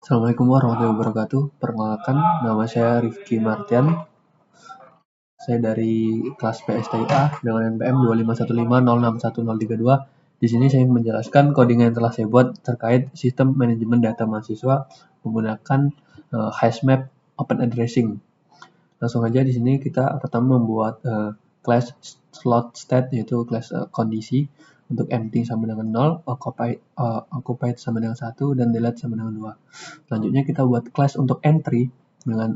Assalamualaikum warahmatullahi wabarakatuh. Perkenalkan, nama saya Rifki Martian. Saya dari kelas PSTIA dengan NPM 251506132. Di sini saya ingin menjelaskan coding yang telah saya buat terkait sistem manajemen data mahasiswa menggunakan HashMap Open Addressing. Langsung aja di sini kita pertama membuat class slot state, yaitu class kondisi untuk empty sama dengan 0, occupied sama dengan 1, dan delete sama dengan 2. Selanjutnya kita buat class untuk entry dengan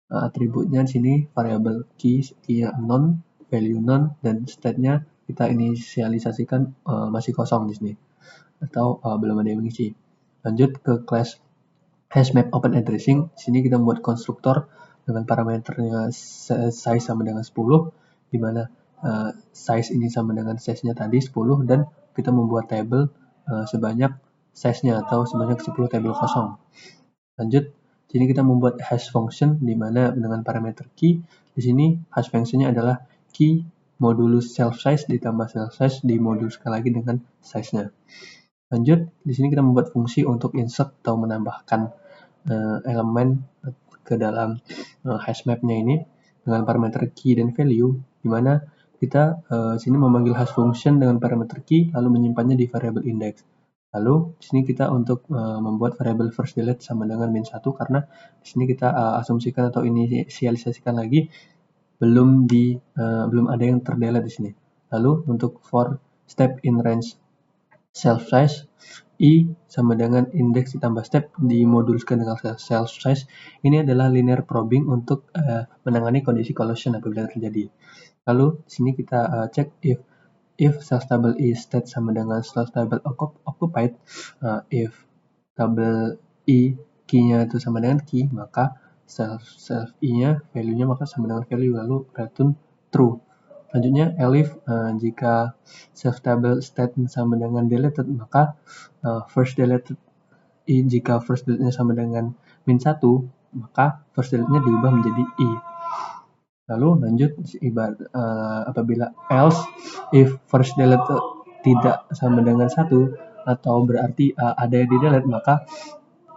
atributnya di sini variable key-nya unknown, value none, dan state-nya kita inisialisasikan masih kosong di sini atau belum ada yang mengisi. Lanjut ke class HashMap Open Addressing. Di sini kita membuat konstruktor dengan parameternya size sama dengan 10, di mana size ini sama dengan size-nya tadi 10, dan kita membuat table sebanyak size-nya atau sebanyak 10 table kosong. Lanjut, sini kita membuat hash function di mana dengan parameter key. Di sini hash function-nya adalah key modulus self size ditambah self size dimoduluskan lagi dengan size-nya. Lanjut, di sini kita membuat fungsi untuk insert atau menambahkan elemen ke dalam hash map-nya ini dengan parameter key dan value, di mana kita sini memanggil hash function dengan parameter key lalu menyimpannya di variable index. Lalu di sini kita untuk membuat variable first delete sama dengan -1 karena di sini kita asumsikan atau inisialisasikan lagi belum ada yang terdelete di sini. Lalu untuk for step in range self size, i sama dengan index ditambah step dimoduluskan dengan self size. Ini adalah linear probing untuk menangani kondisi collision apabila terjadi. Lalu di sini kita cek if self table is state sama dengan self table occupied, if table i key-nya itu sama dengan key, maka self i-nya value-nya maka sama dengan value, lalu return true. Selanjutnya elif jika self table state sama dengan deleted, maka first deleted i jika first delete-nya sama dengan -1, maka first delete-nya diubah menjadi i. Lalu lanjut apabila else if first delete tidak sama dengan 1 atau berarti ada yang di delete, maka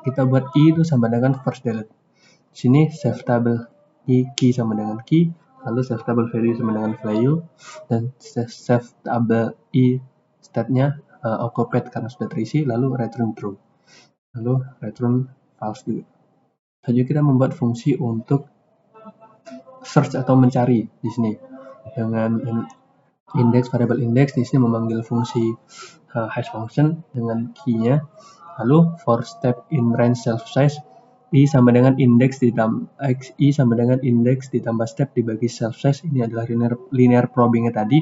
kita buat i itu sama dengan first delete. Sini self table i key sama dengan key, lalu self table value sama dengan value, dan self table i state-nya occupied karena sudah terisi, lalu return true, lalu return false juga. Selanjutnya kita membuat fungsi untuk search atau mencari di sini dengan index variable index. Di sini memanggil fungsi hash function dengan key-nya. Lalu for step in range self size, i sama dengan index ditambah step dibagi self size. Ini adalah linear probing-nya tadi.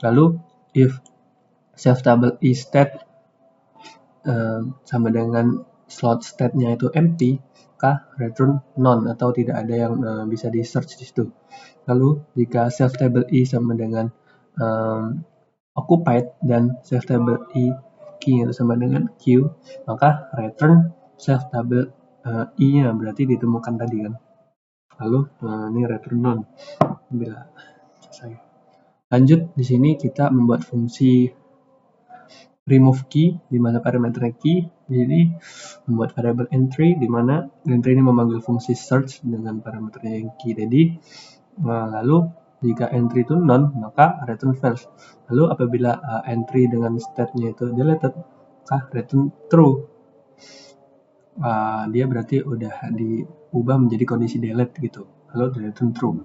Lalu if self table i state sama dengan slot state-nya itu empty, maka return none atau tidak ada yang bisa di search di situ. Lalu jika self table i sama dengan occupied dan self table i key itu sama dengan q, maka return self table i-nya berarti ditemukan tadi kan. Lalu ini return none bila selesai. Lanjut, di sini kita membuat fungsi remove key di mana parameter key. Jadi membuat variable entry di mana entry ini memanggil fungsi search dengan parameternya yang key tadi. Lalu jika entry itu none, maka return false. Lalu apabila entry dengan state-nya itu deleted, maka return true. Dia berarti udah diubah menjadi kondisi delete gitu. Lalu return true.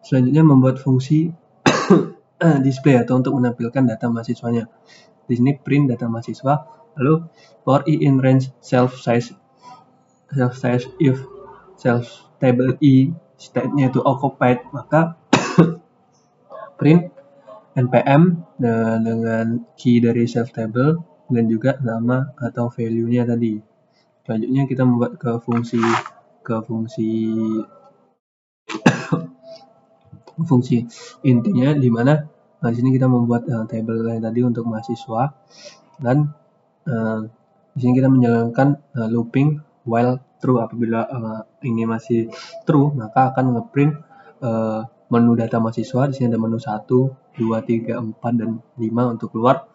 Selanjutnya membuat fungsi display atau untuk menampilkan data mahasiswanya. Di sini print data mahasiswa. Lalu for i in range self size if self table i state-nya itu occupied, maka print npm dengan key dari self table dan juga nama atau value-nya tadi. Selanjutnya kita membuat ke fungsi intinya, di mana di sini kita membuat table yang tadi untuk mahasiswa, dan di sini kita menjalankan looping while true. Apabila ini masih true, maka akan ngeprint menu data mahasiswa. Di sini ada menu 1, 2, 3, 4, dan 5 untuk keluar.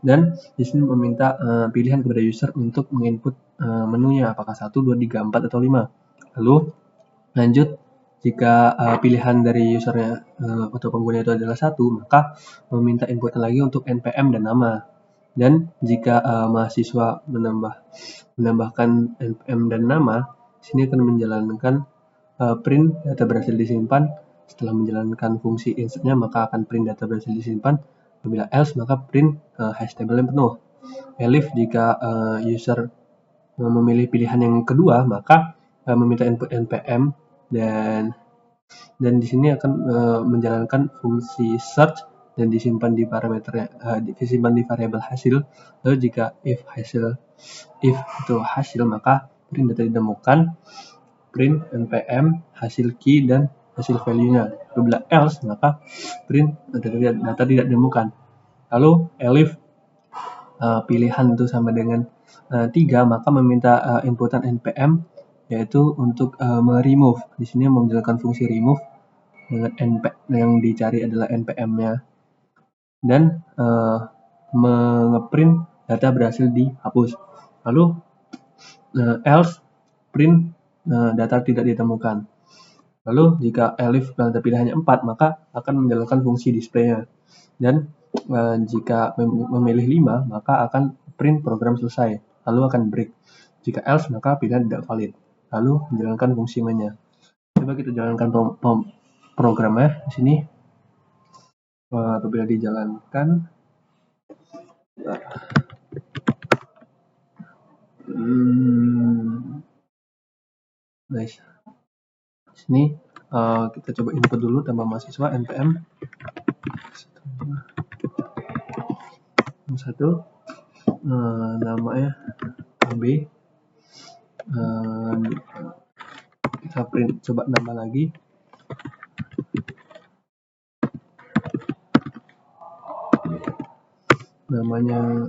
Dan di sini meminta pilihan kepada user untuk menginput menunya, apakah 1, 2, 3, 4, atau 5. Lalu lanjut, jika pilihan dari usernya atau pengguna itu adalah 1, maka meminta inputan lagi untuk npm dan nama. Dan jika mahasiswa menambahkan npm dan nama, sini akan menjalankan print data berhasil disimpan. Setelah menjalankan fungsi insertnya, maka akan print data berhasil disimpan. Apabila else, maka print hash table yang penuh. Elif, jika user memilih pilihan yang kedua, maka meminta input npm dan di sini akan menjalankan fungsi search dan disimpan di parameternya, disimpan di variabel hasil. Lalu jika if itu hasil, maka print data ditemukan, print npm hasil key dan hasil value-nya. Apabila else, maka print data tidak ditemukan. Lalu elif pilihan itu sama dengan 3, maka meminta inputan npm, yaitu untuk meremove. Di sini menjalankan fungsi remove dengan yang dicari adalah npm-nya, dan mengeprint data berhasil dihapus. Lalu else, print data tidak ditemukan. Lalu jika elif data pilihannya 4, maka akan menjalankan fungsi display-nya. Dan jika memilih 5, maka akan print program selesai, lalu akan break. Jika else, maka pilihan tidak valid, lalu menjalankan fungsi mainnya. Coba kita jalankan programnya di sini. Apabila dijalankan, nice. Di sini kita coba input dulu tambah mahasiswa npm 1, namanya AB. Kita print, coba nambah lagi. Namanya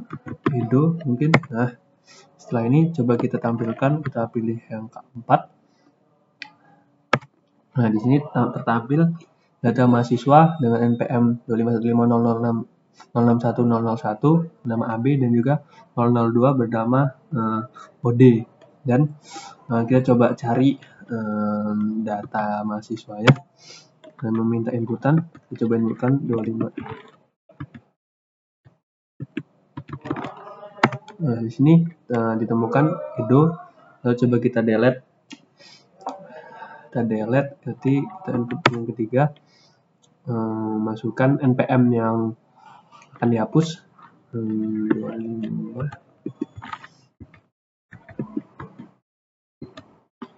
Edo mungkin. Nah, setelah ini coba kita tampilkan, kita pilih yang keempat. Nah, di sini tertampil data mahasiswa dengan npm 2515006, nama AB, dan juga 002 bernama OD. Dan kita coba cari data mahasiswanya dan meminta inputan. Kita coba inputkan 25. Nah, di sini ditemukan Edo. Lalu coba kita delete. Nanti kita input yang ketiga, masukkan npm yang akan dihapus, 25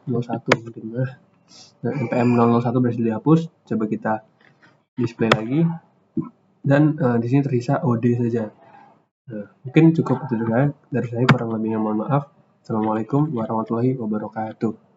01 mungkin. Nah, npm 001 berhasil dihapus. Coba kita display lagi, dan di sini tersisa OD saja. Nah, mungkin cukup itu dari saya, kurang lebihnya mohon maaf. Assalamualaikum warahmatullahi wabarakatuh.